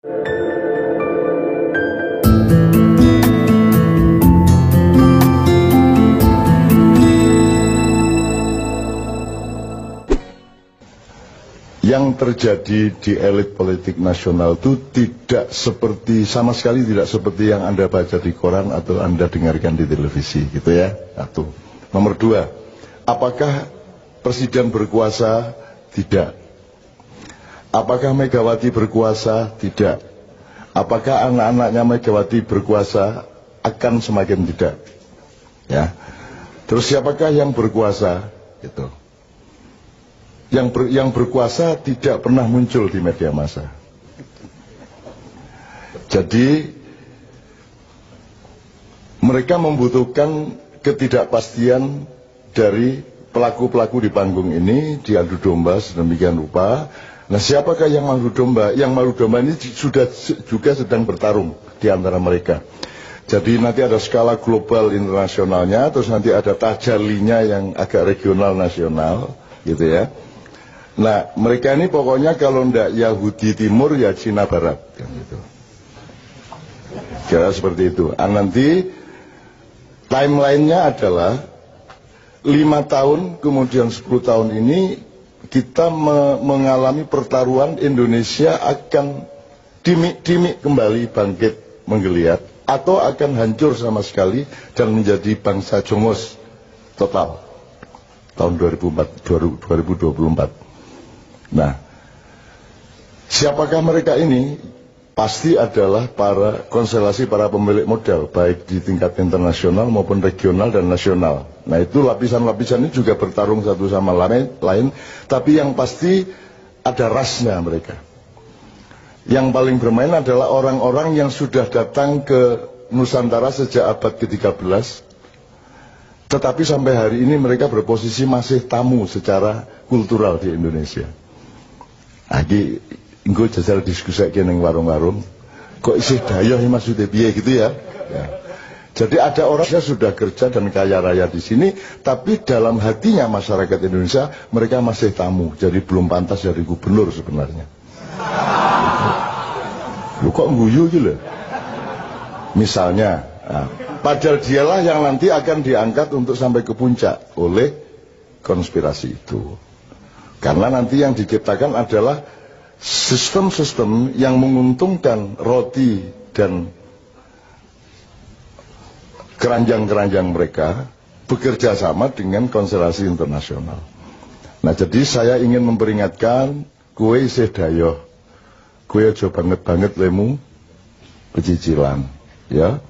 Yang terjadi di elit politik nasional itu tidak seperti, sama sekali tidak seperti yang Anda baca di koran atau Anda dengarkan di televisi, gitu ya. Satu. Nomor dua, apakah Presiden berkuasa? Tidak. Apakah Megawati berkuasa? Tidak. Apakah anak-anaknya Megawati berkuasa? Akan semakin tidak. Ya. Terus siapakah yang berkuasa? Gitu. Yang berkuasa tidak pernah muncul di media massa. Jadi mereka membutuhkan ketidakpastian dari pelaku-pelaku di panggung ini, diadu domba sedemikian rupa. Nah, siapakah yang madu domba? Yang madu domba ini sudah juga sedang bertarung di antara mereka. Jadi nanti ada skala global internasionalnya, terus nanti ada tajalinya yang agak regional nasional, gitu ya. Nah, mereka ini pokoknya kalau ndak Yahudi Timur ya Cina Barat, kan gitu. Kira seperti itu. Nanti timelinenya adalah 5 tahun kemudian 10 tahun ini kita mengalami pertaruhan Indonesia akan dimik-dimik kembali bangkit menggeliat atau akan hancur sama sekali dan menjadi bangsa jongos total tahun 2024. Nah, siapakah mereka ini? Pasti adalah konstelasi para pemilik modal, baik di tingkat internasional maupun regional dan nasional. Nah, itu lapisan-lapisan ini juga bertarung satu sama lain, tapi yang pasti ada rasnya mereka. Yang paling bermain adalah orang-orang yang sudah datang ke Nusantara sejak abad ke-13, tetapi sampai hari ini mereka berposisi masih tamu secara kultural di Indonesia. Lagi engko jajal diskusi ning warung-warung kok isih dayoh maksudnya piye gitu ya. Jadi ada orang yang sudah kerja dan kaya raya di sini, tapi dalam hatinya masyarakat Indonesia mereka masih tamu, jadi belum pantas jadi gubernur sebenarnya. Lu kok guyu gitu loh. Misalnya, padahal dialah yang nanti akan diangkat untuk sampai ke puncak oleh konspirasi itu. Karena nanti yang diciptakan adalah sistem-sistem yang menguntungkan roti dan keranjang-keranjang mereka bekerja sama dengan konstelasi internasional. Nah, jadi saya ingin memperingatkan kowe isih dayoh, kowe aja banget-banget lemu pecicilan, ya.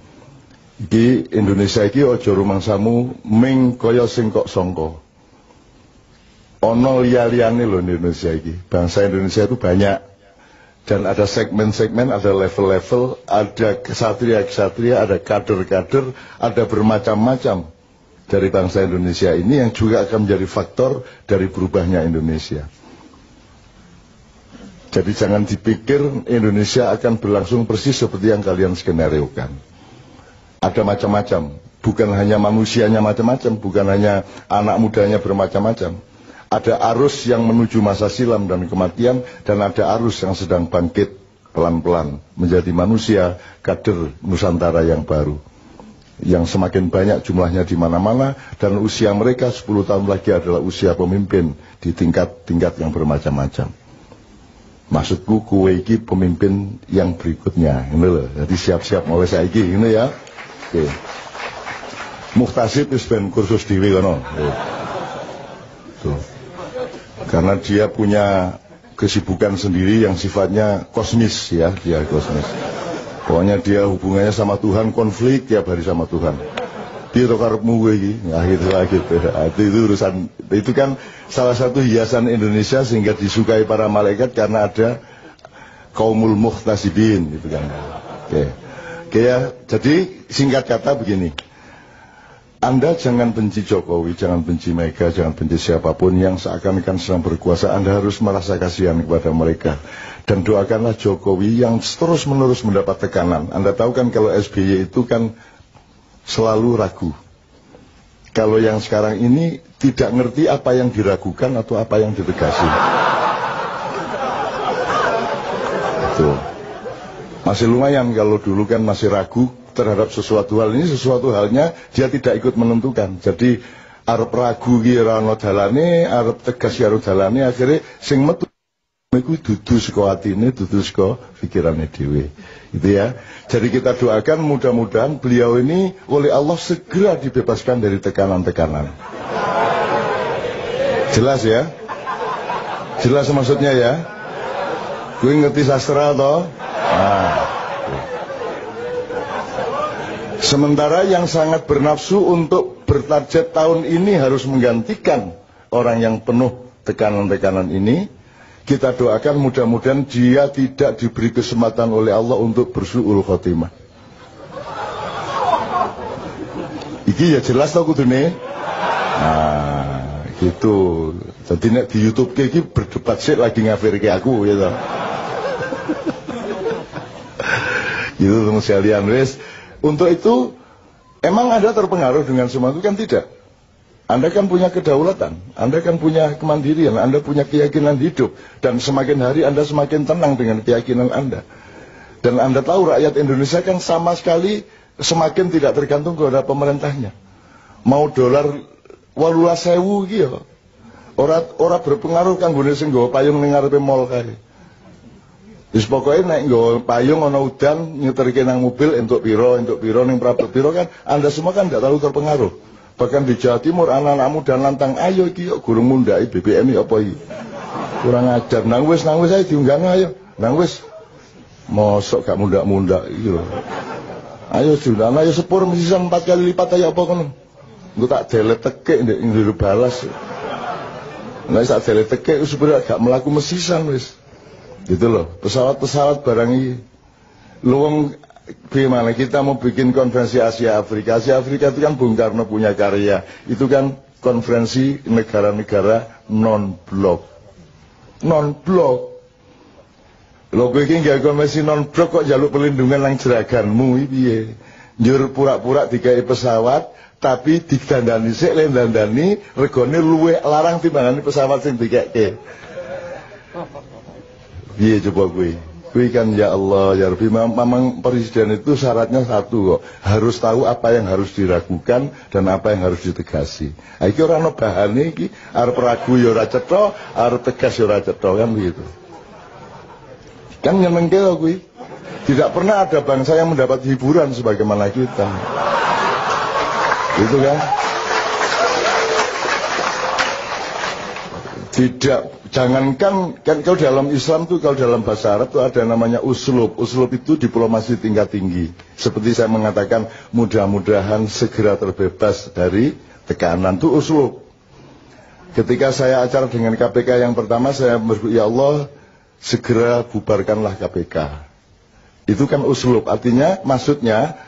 Iki Indonesia iki aja rumangsamu ming kaya sing kok sangka. Ono liya-liyane loh di Indonesia ini. Bangsa Indonesia itu banyak. Dan ada segmen-segmen, ada level-level, ada kesatria-kesatria, ada kader-kader, ada bermacam-macam dari bangsa Indonesia ini yang juga akan menjadi faktor dari berubahnya Indonesia. Jadi jangan dipikir Indonesia akan berlangsung persis seperti yang kalian skenariokan. Ada macam-macam. Bukan hanya manusianya macam-macam, bukan hanya anak mudanya bermacam-macam. Ada arus yang menuju masa silam dan kematian, dan ada arus yang sedang bangkit pelan-pelan menjadi manusia kader Nusantara yang baru, yang semakin banyak jumlahnya di mana-mana, dan usia mereka 10 tahun lagi adalah usia pemimpin di tingkat-tingkat yang bermacam-macam. Maksudku kowe iki pemimpin yang berikutnya, ini loh. Jadi siap-siap mulai saiki, ini ya. Oke. Muhtasib wis ben kursus dhewe kono. Tuh. Karena dia punya kesibukan sendiri yang sifatnya kosmis ya, dia kosmis. Pokoknya dia hubungannya sama Tuhan, konflik tiap hari sama Tuhan. Dia karepmu gue iki, itu urusan. Itu kan salah satu hiasan Indonesia sehingga disukai para malaikat karena ada kaumul muhtasibin gitu kan. Oke ya, jadi singkat kata begini. Anda jangan benci Jokowi, jangan benci Mega, jangan benci siapapun yang seakan-akan sedang berkuasa. Anda harus merasa kasihan kepada mereka. Dan doakanlah Jokowi yang terus-menerus mendapat tekanan. Anda tahu kan kalau SBY itu kan selalu ragu. Kalau yang sekarang ini tidak ngerti apa yang diragukan atau apa yang ditegasi. Itu. Masih lumayan, kalau dulu kan masih ragu terhadap sesuatu hal. Ini sesuatu halnya dia tidak ikut menentukan. Jadi arep ragu ki ora ana dalane, arep tegas ya ora dalane, akhirnya sing metu iku dudu saka atine, dudu saka pikirane dhewe. Gitu ya. Jadi kita doakan mudah-mudahan beliau ini oleh Allah segera dibebaskan dari tekanan-tekanan. Jelas ya? Jelas maksudnya ya? Gue ngerti sastra toh? Nah. Sementara yang sangat bernafsu untuk bertarget tahun ini harus menggantikan orang yang penuh tekanan-tekanan ini, kita doakan mudah-mudahan dia tidak diberi kesempatan oleh Allah untuk bersu'ul khotimah. Iki ya jelas tau kudune. Nah, gitu. Jadi nek di YouTube iki berdebat sih lagi ngafirke aku gitu. Gitu teman sekalian, wes. Untuk itu emang Anda terpengaruh dengan semua itu kan tidak. Anda kan punya kedaulatan, Anda kan punya kemandirian, Anda punya keyakinan hidup, dan semakin hari Anda semakin tenang dengan keyakinan Anda. Dan Anda tahu rakyat Indonesia kan sama sekali semakin tidak tergantung kepada pemerintahnya. Mau dolar 18.000 gitu, orang berpengaruh kan gune sing nggawa payung ning ngarepe mall kae. Wis pokoke nek nggawa payung ana udan nyeterke nang mobil entuk piro ning prabot piro kan Anda semua kan tidak terlalu terpengaruh. Bahkan di Jawa Timur anak-anak muda lantang, ayo iki kok gurung mundhaki BBM iki apa iki. Kurang ajar. Nang wis ae diunggahno ayo. Nang wis mosok gak mundak-mundak iki lho. Ayo diunggahno ayo sepur mesisan 4 kali lipat ayo apa ngono. Engko tak delete tekek ndek njero balas. Nek sak delete tekek wis gak mlaku mesisan wis. Gitu loh, pesawat-pesawat barang ini. Luang gimana kita mau bikin konferensi Asia Afrika. Asia Afrika itu kan Bung Karno punya karya. Itu kan konferensi negara-negara non-blok. Non-blok. Lho kowe iki nggawe konferensi non-blok kok njaluk perlindungan nang jeraganmu iki piye? Njur pura-pura digawe pesawat tapi didandani sik le dandani regane luwih larang timbangane pesawat sing dikeke. Iya coba gue kan ya Allah ya Rabbi, memang presiden itu syaratnya satu kok, harus tahu apa yang harus diragukan dan apa yang harus ditegasi. Iki ora ono bahane iki, arep ragu ya ora cetha, arep tegas ya ora cetha kan begitu. Kan nyenengke kok kuwi. Tidak pernah ada bangsa yang mendapat hiburan sebagaimana kita. Gitu kan? Tidak, jangankan kan kalau dalam Islam tuh, kalau dalam bahasa Arab tuh ada namanya uslub. Uslub itu diplomasi tingkat tinggi. Seperti saya mengatakan, mudah-mudahan segera terbebas dari tekanan, tuh uslub. Ketika saya acara dengan KPK yang pertama, saya berdoa, ya Allah, segera bubarkanlah KPK. Itu kan uslub, artinya maksudnya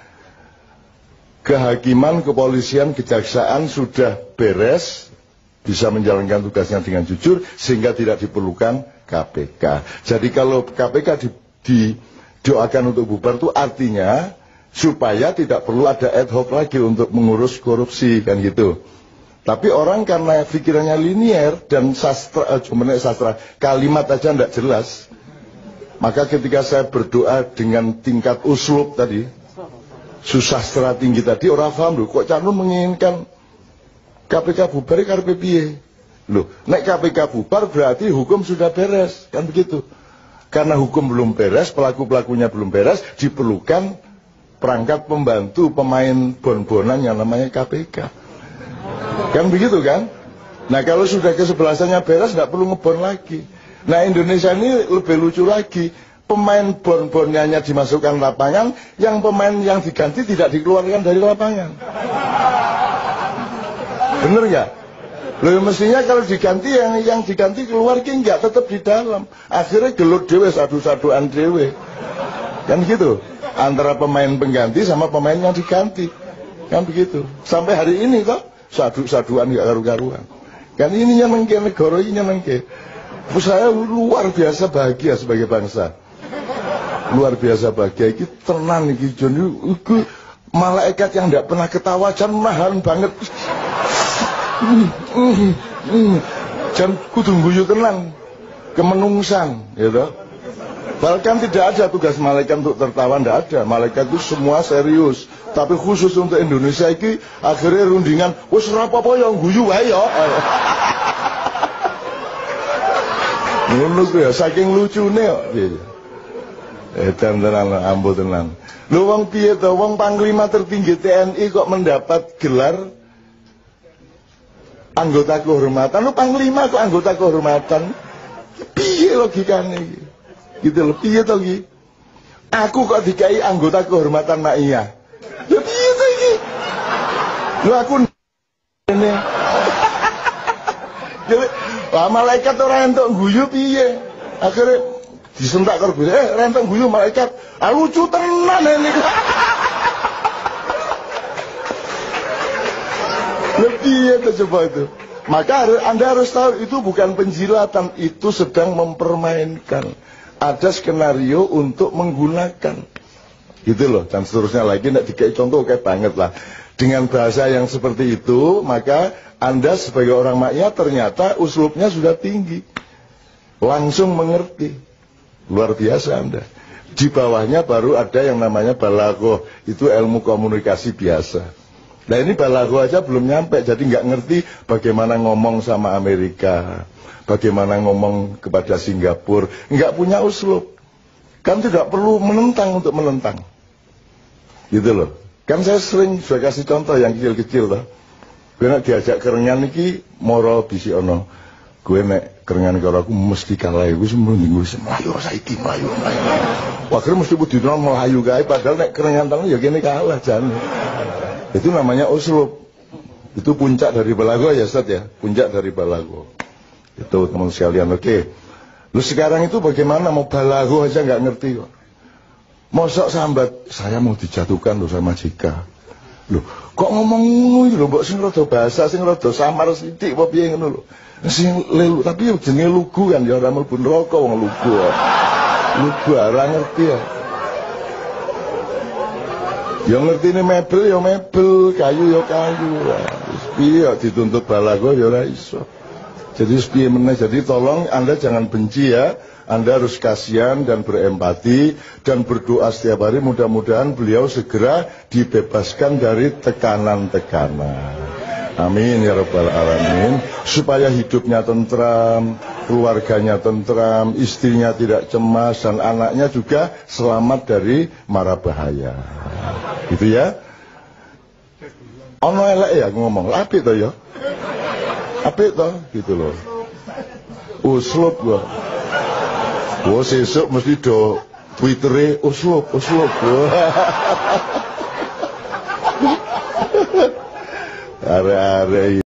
kehakiman, kepolisian, kejaksaan sudah beres, bisa menjalankan tugasnya dengan jujur sehingga tidak diperlukan KPK. Jadi kalau KPK didoakan untuk bubar itu artinya supaya tidak perlu ada ad hoc lagi untuk mengurus korupsi kan gitu. Tapi orang karena pikirannya linier dan sastra kalimat aja tidak jelas. Maka ketika saya berdoa dengan tingkat uslub tadi, susastra tinggi tadi, orang paham loh, kok Cak Nun menginginkan KPK bubar karepe piye? Loh, nek KPK bubar berarti hukum sudah beres, kan begitu. Karena hukum belum beres, pelaku-pelakunya belum beres, diperlukan perangkat pembantu pemain bon-bonan yang namanya KPK. Kan begitu kan? Nah, kalau sudah kesebelasannya beres, nggak perlu ngebon lagi. Nah, Indonesia ini lebih lucu lagi. Pemain bon-bonnya dimasukkan lapangan, yang pemain yang diganti tidak dikeluarkan dari lapangan. Bener nggak? Loh mestinya kalau diganti yang diganti keluar ki nggak tetap di dalam. Akhirnya gelut dewe sadu-saduan dewe. Kan gitu. Antara pemain pengganti sama pemain yang diganti. Kan begitu. Sampai hari ini kok sadu-saduan nggak karu-karuan. Kan ini nyenengke negara ini nyenengke. Saya luar biasa bahagia sebagai bangsa. Luar biasa bahagia. Iki tenan iki Jon iki malaikat yang nggak pernah ketawa jan nahan banget. Jan kudu guyu tenan kemenungsan gitu. Bahkan tidak ada tugas malaikat untuk tertawa, tidak ada. Malaikat itu semua serius. Tapi khusus untuk Indonesia ini akhirnya rundingan, wis rapopo yang guyu wae ya. Ngono ya, saking lucune kok. Tenan ambo tenan. Lho wong piye to, wong panglima tertinggi TNI kok mendapat gelar anggota kehormatan. Lho panglima kok anggota kehormatan. Piye logikane iki? Gitu loh, piye to iki? Aku kok dikai anggota kehormatan mak iya. Ya piye to iki? Lho aku ini. Jadi, malaikat ora entuk guyu piye? Akhirnya disentak karo guyu, rentok guyu malaikat. Ah lucu tenan ini. Lebih itu coba itu. Maka Anda harus tahu itu bukan penjilatan, itu sedang mempermainkan. Ada skenario untuk menggunakan. Gitu loh, dan seterusnya lagi, nak dikai contoh kayak banget lah. Dengan bahasa yang seperti itu, maka Anda sebagai orang makyat ternyata uslubnya sudah tinggi. Langsung mengerti. Luar biasa Anda. Di bawahnya baru ada yang namanya balaghah, itu ilmu komunikasi biasa. Nah ini balaghah aja belum nyampe, jadi nggak ngerti bagaimana ngomong sama Amerika, bagaimana ngomong kepada Singapura, nggak punya uslub. Kan tidak perlu menentang untuk menentang. Gitu loh. Kan saya sering sudah kasih contoh yang kecil-kecil loh. Gue nak diajak kerengan iki moro bisi ono. Gue nek kerengan karo aku mesti kalah. Gue mending gue melayu saiki melayu. Wah kira mesti budino melayu gae padahal nek kerengan tangan ya gini kalah jan. Itu namanya uslub. Itu puncak dari balaghah ya Ustaz ya. Puncak dari balaghah. Itu teman sekalian, oke. Lu sekarang itu bagaimana mau balaghah aja nggak ngerti kok. Mosok sambat, saya mau dijatuhkan loh sama Jika. Loh, kok ngomong ngono lho, mbok sing rada bahasa sing rada samar sithik apa piye ngono lho. Sing lelu, tapi jenenge lugu kan ya ora mlebu neraka wong lugu. Lugu ora ngerti ya. Yang ngerti ini mebel ya mebel, kayu ya kayu. Wis piye kok dituntut balaghah ya ora iso. Jadi piye meneh, jadi tolong Anda jangan benci ya. Anda harus kasihan dan berempati dan berdoa setiap hari mudah-mudahan beliau segera dibebaskan dari tekanan-tekanan. Amin ya rabbal alamin. Supaya hidupnya tentram, keluarganya tentram, istrinya tidak cemas dan anaknya juga selamat dari mara bahaya. Gitu ya. Ono elek ya ngomong, apik to ya. Apik to gitu loh. Uslub gua. Oh sesuk mesti do Twittere uslub. Are-are